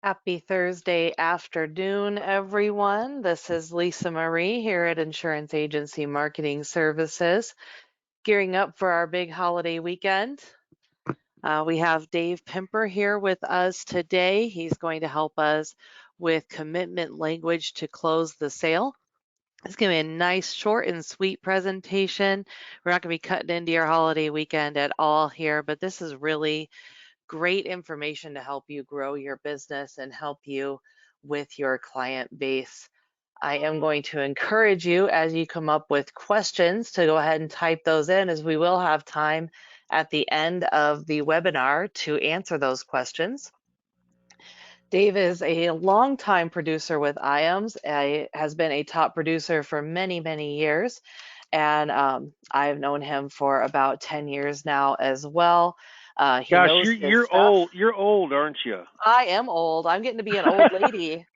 Happy Thursday afternoon, everyone. This is Lisa Marie here at Insurance Agency Marketing Services, gearing up for our big holiday weekend. We have Dave Pimper here with us today. He's going to help us with commitment language to close the sale. It's going to be a nice, short, and sweet presentation. We're not going to be cutting into your holiday weekend at all here, but this is really great information to help you grow your business and help you with your client base. I am going to encourage you as you come up with questions to go ahead and type those in, as we will have time at the end of the webinar to answer those questions. Dave is a longtime producer with IAMS, has been a top producer for many, many years. And I've known him for about 10 years now as well. He Gosh, knows you're his you're stuff. old. You're old, aren't you? I am old. I'm getting to be an old lady.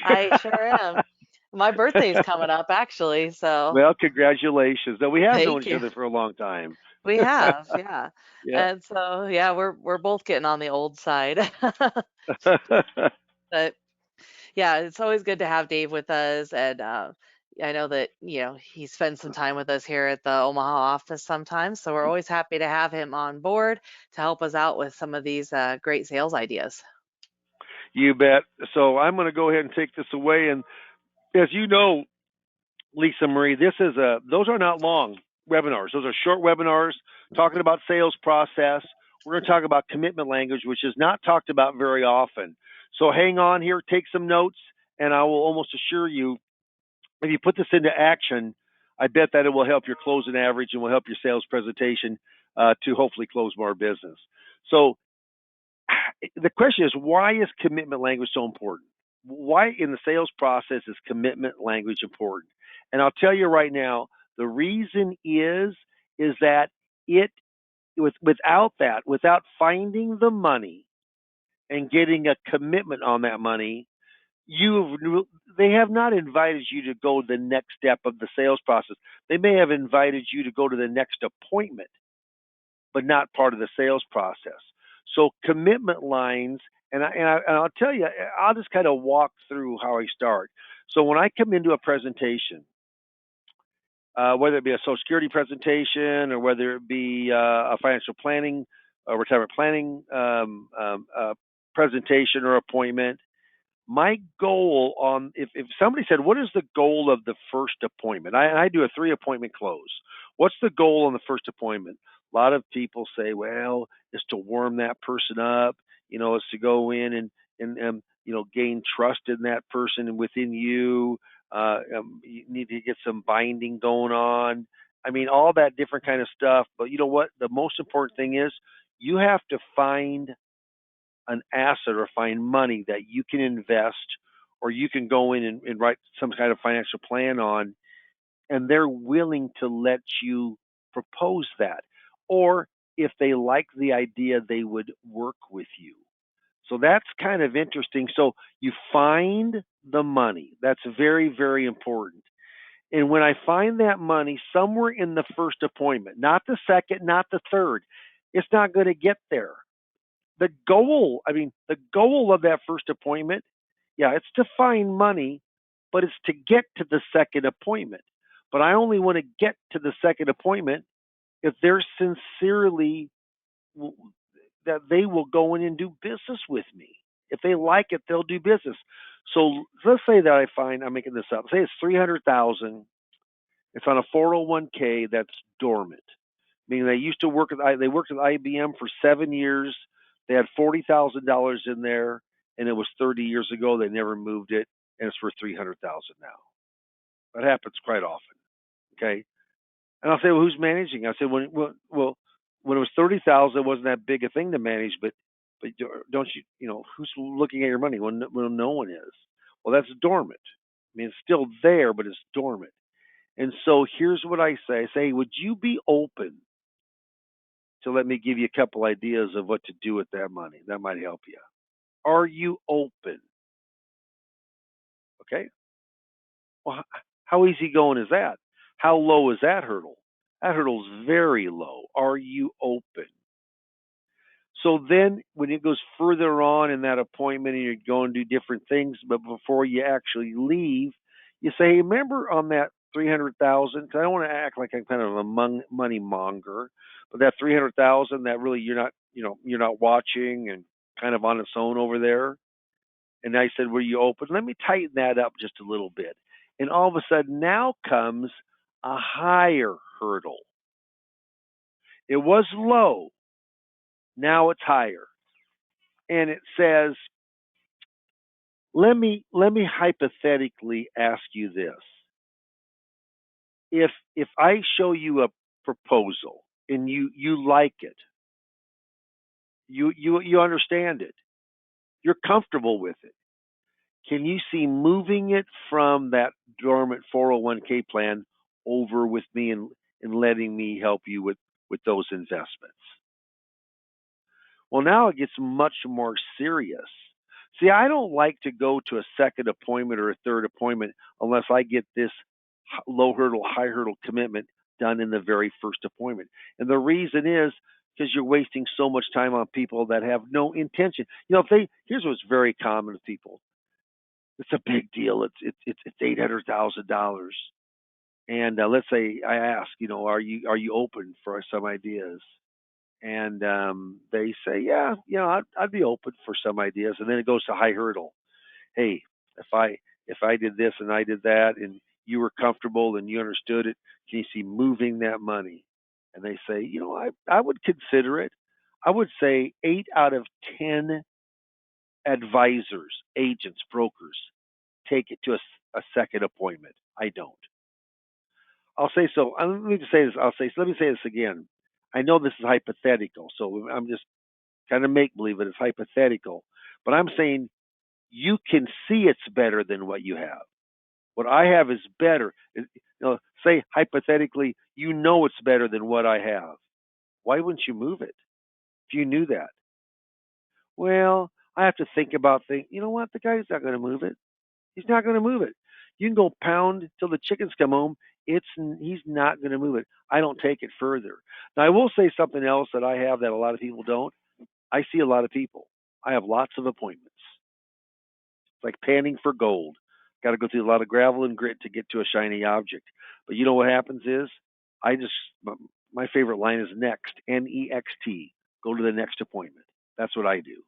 I sure am. My birthday's coming up, actually, so Well, congratulations. Though we have known thank each you. other for a long time. We have, yeah. Yeah. And so, yeah, we're both getting on the old side. But yeah, it's always good to have Dave with us, and I know that he spends some time with us here at the Omaha office sometimes, so we're always happy to have him on board to help us out with some of these great sales ideas. You bet. So I'm going to go ahead and take this away. And as you know, Lisa Marie, those are not long webinars. Those are short webinars talking about sales process. We're going to talk about commitment language, which is not talked about very often. So hang on here, take some notes, and I will almost assure you, if you put this into action, I bet that it will help your closing average and will help your sales presentation to hopefully close more business. So the question is, why is commitment language so important? Why in the sales process is commitment language important? And I'll tell you right now, the reason is that it without finding the money and getting a commitment on that money, they have not invited you to go to the next step of the sales process. They may have invited you to go to the next appointment, but not part of the sales process. So commitment lines, and I'll tell you, I'll just kind of walk through how I start. So when I come into a presentation, whether it be a Social Security presentation or whether it be a financial planning, a retirement planning presentation or appointment, my goal on if somebody said, what is the goal of the first appointment? I do a 3 appointment close. What's the goal on the first appointment? A lot of people say, well, it's to warm that person up, it's to go in and gain trust in that person and within you. You need to get some binding going on. I mean, all that different kind of stuff. But you know what? The most important thing is you have to find an asset or find money that you can invest or you can go in and write some kind of financial plan on, and they're willing to let you propose that. Or if they like the idea, they would work with you. So that's kind of interesting. So you find the money. That's very, very important. And when I find that money somewhere in the first appointment, not the second, not the third, it's not going to get there. The goal of that first appointment, yeah, it's to find money, but it's to get to the second appointment. But I only want to get to the second appointment if they're sincerely that they will go in and do business with me. If they like it, they'll do business. So let's say that I'm making this up. Say it's 300,000. It's on a 401k that's dormant. Meaning they worked at IBM for 7 years. They had $40,000 in there, and it was 30 years ago. They never moved it, and it's worth 300,000 now. That happens quite often. Okay, and I'll say, well, who's managing? I said, when it was 30,000, it wasn't that big a thing to manage, but don't who's looking at your money when no one is? Well, that's dormant. I mean, it's still there, but it's dormant. And so here's what I say: would you be open to let me give you a couple ideas of what to do with that money? That might help you. Are you open? Okay. Well, how easy going is that? How low is that hurdle? That hurdle's very low. Are you open? So then when it goes further on in that appointment and you're going to do different things, but before you actually leave, you say, hey, remember on that 300,000, because I don't want to act like I'm kind of a money monger, but that 300,000 that really you're not watching and kind of on its own over there. And I said, were you open? Let me tighten that up just a little bit. And all of a sudden now comes a higher hurdle. It was low, now it's higher. And it says, let me hypothetically ask you this. If I show you a proposal and you like it, you understand it, you're comfortable with it, can you see moving it from that dormant 401k plan over with me and letting me help you with those investments? Well, now it gets much more serious. See, I don't like to go to a second appointment or a third appointment unless I get this low hurdle, high hurdle commitment done in the very first appointment. And the reason is because you're wasting so much time on people that have no intention. If they here's what's very common with people. It's a big deal. It's $800,000. And let's say I ask, are you open for some ideas? And they say, yeah, I'd be open for some ideas. And then it goes to high hurdle. Hey, if I did this and I did that, and you were comfortable and you understood it, can you see moving that money? And they say, I would consider it. I would say 8 out of 10 advisors, agents, brokers take it to a second appointment. I don't. I'll say so. Let me just say this. Let me say this again. I know this is hypothetical, so I'm just kind of make believe it. It's hypothetical, but I'm saying you can see it's better than what you have. What I have is better. Say hypothetically, it's better than what I have. Why wouldn't you move it if you knew that? Well, I have to think about things. You know what? The guy's not going to move it. He's not going to move it. You can go pound till the chickens come home. He's not going to move it. I don't take it further. Now I will say something else that I have that a lot of people don't. I see a lot of people. I have lots of appointments. It's like panning for gold. Got to go through a lot of gravel and grit to get to a shiny object. But you know what happens is, I just my favorite line is next, NEXT. Go to the next appointment. That's what I do.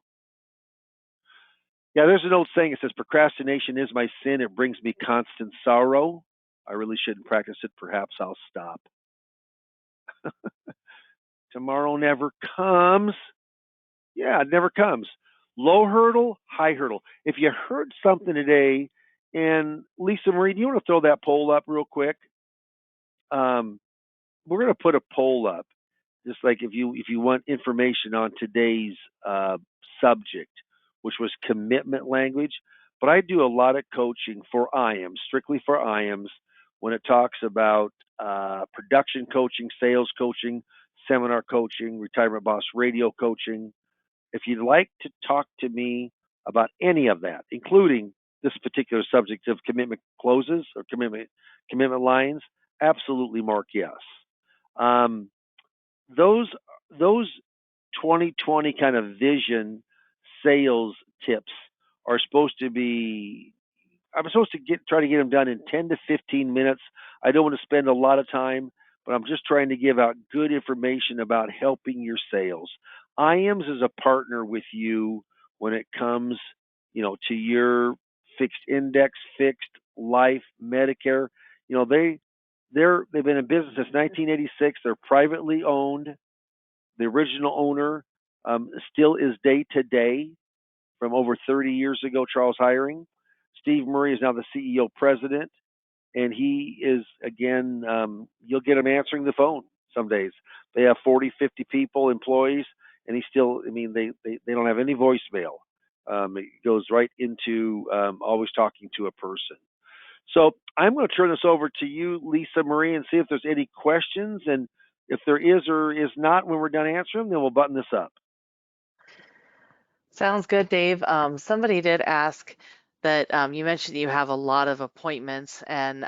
Yeah, there's an old saying. It says, procrastination is my sin. It brings me constant sorrow. I really shouldn't practice it. Perhaps I'll stop. Tomorrow never comes. Yeah, it never comes. Low hurdle, high hurdle. If you heard something today, and Lisa Marie, do you want to throw that poll up real quick? We're going to put a poll up, just like if you want information on today's subject, which was commitment language. But I do a lot of coaching for IAMs, strictly for IAMs, when it talks about production coaching, sales coaching, seminar coaching, retirement boss radio coaching. If you'd like to talk to me about any of that, including this particular subject of commitment closes or commitment lines, absolutely mark yes. Um, those those 2020 kind of vision sales tips are supposed to be. I'm supposed to try to get them done in 10 to 15 minutes. I don't want to spend a lot of time, but I'm just trying to give out good information about helping your sales. IAMS is a partner with you when it comes, to your fixed index, fixed life, Medicare. They've been in business since 1986. They're privately owned. The original owner still is day to day from over 30 years ago, Charles Hiring. Steve Murray is now the CEO president, and he is, again, you'll get him answering the phone some days. They have 40, 50 people, employees, and they don't have any voicemail. It goes right into always talking to a person. So I'm going to turn this over to you, Lisa Marie, and see if there's any questions. And if there is or is not when we're done answering them, then we'll button this up. Sounds good, Dave. Somebody did ask that you mentioned you have a lot of appointments and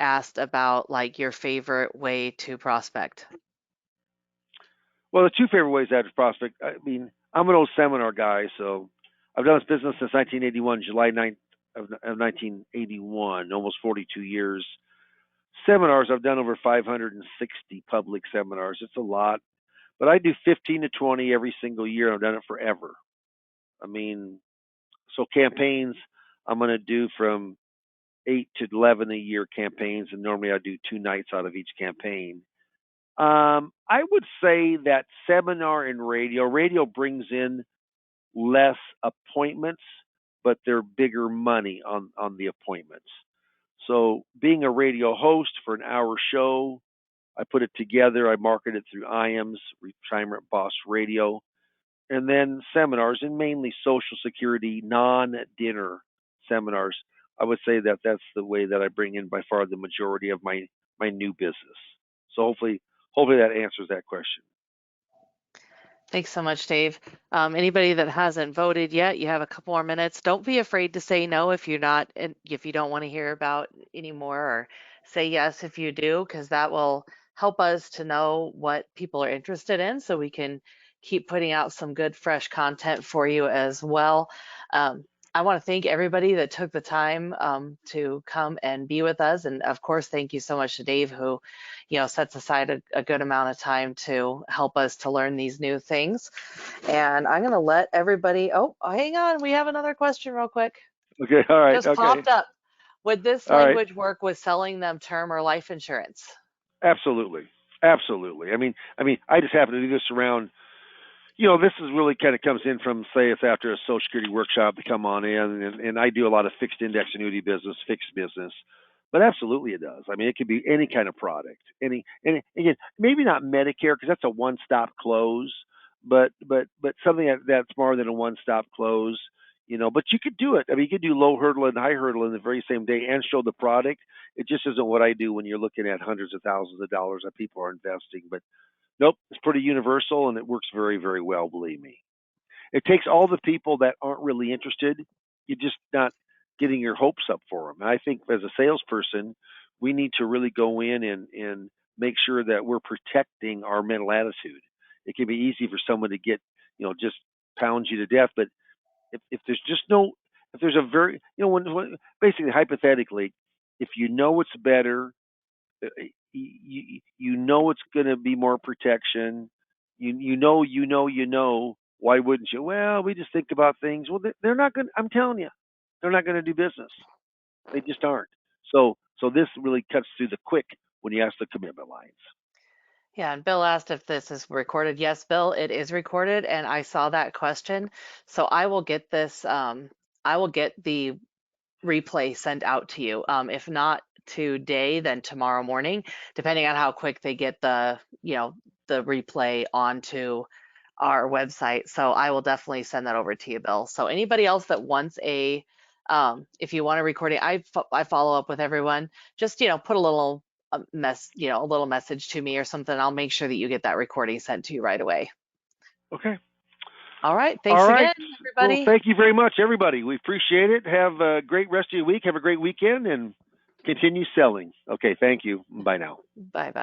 asked about like your favorite way to prospect. Well, the two favorite ways I would prospect. I mean, I'm an old seminar guy, so I've done this business since 1981, July 9th of 1981, almost 42 years. Seminars, I've done over 560 public seminars. It's a lot, but I do 15 to 20 every single year. I've done it forever. I mean, so campaigns, I'm going to do from 8 to 11 a year campaigns, and normally I do 2 nights out of each campaign. I would say that seminar and radio brings in less appointments, but they're bigger money on the appointments. So being a radio host for an hour show, I put it together. I market it through IAMS, Retirement Boss Radio, and then seminars, and mainly Social Security non-dinner seminars. I would say that that's the way that I bring in by far the majority of my new business. So hopefully that answers that question. Thanks so much, Dave. Anybody that hasn't voted yet, you have a couple more minutes. Don't be afraid to say no if you're not, if you don't want to hear about anymore, or say yes if you do, because that will help us to know what people are interested in, so we can keep putting out some good, fresh content for you as well. Um, I want to thank everybody that took the time to come and be with us, and of course, thank you so much to Dave, who sets aside a good amount of time to help us to learn these new things. And I'm going to let everybody, oh, hang on, we have another question real quick. Okay, all right, Just okay, popped up. Would this all right. language work with selling them term or life insurance? Absolutely, absolutely. I just happen to do this around. This is really kind of comes in from, say, it's after a Social Security workshop to come on in, and I do a lot of fixed index annuity business, fixed business. But absolutely it does. I mean, it could be any kind of product. And again, maybe not Medicare because that's a one-stop close, but something that's more than a one-stop close. But you could do it. I mean, you could do low hurdle and high hurdle in the very same day and show the product. It just isn't what I do when you're looking at hundreds of thousands of dollars that people are investing. But nope, it's pretty universal and it works very, very well, believe me. It takes all the people that aren't really interested. You're just not getting your hopes up for them. And I think as a salesperson, we need to really go in and make sure that we're protecting our mental attitude. It can be easy for someone to get, just pound you to death. But if there's just no, if there's a very, when basically hypothetically, if you know it's better, you know it's going to be more protection. You know. Why wouldn't you? Well, we just think about things. Well, they're not going. I'm telling you, they're not going to do business. They just aren't. So this really cuts through the quick when you ask the commitment lines. Yeah, and Bill asked if this is recorded. Yes, Bill, it is recorded, and I saw that question. So I will get this, I will get the replay sent out to you. If not today, then tomorrow morning, depending on how quick they get the replay onto our website. So I will definitely send that over to you, Bill. So anybody else that wants if you want a recording, I follow up with everyone. Just put a little a little message to me or something. I'll make sure that you get that recording sent to you right away. Okay. All right. All Thanks right. again, Well, everybody. thank you very much, everybody. We appreciate it. Have a great rest of your week. Have a great weekend and continue selling. Okay. Thank you. Bye now. Bye bye.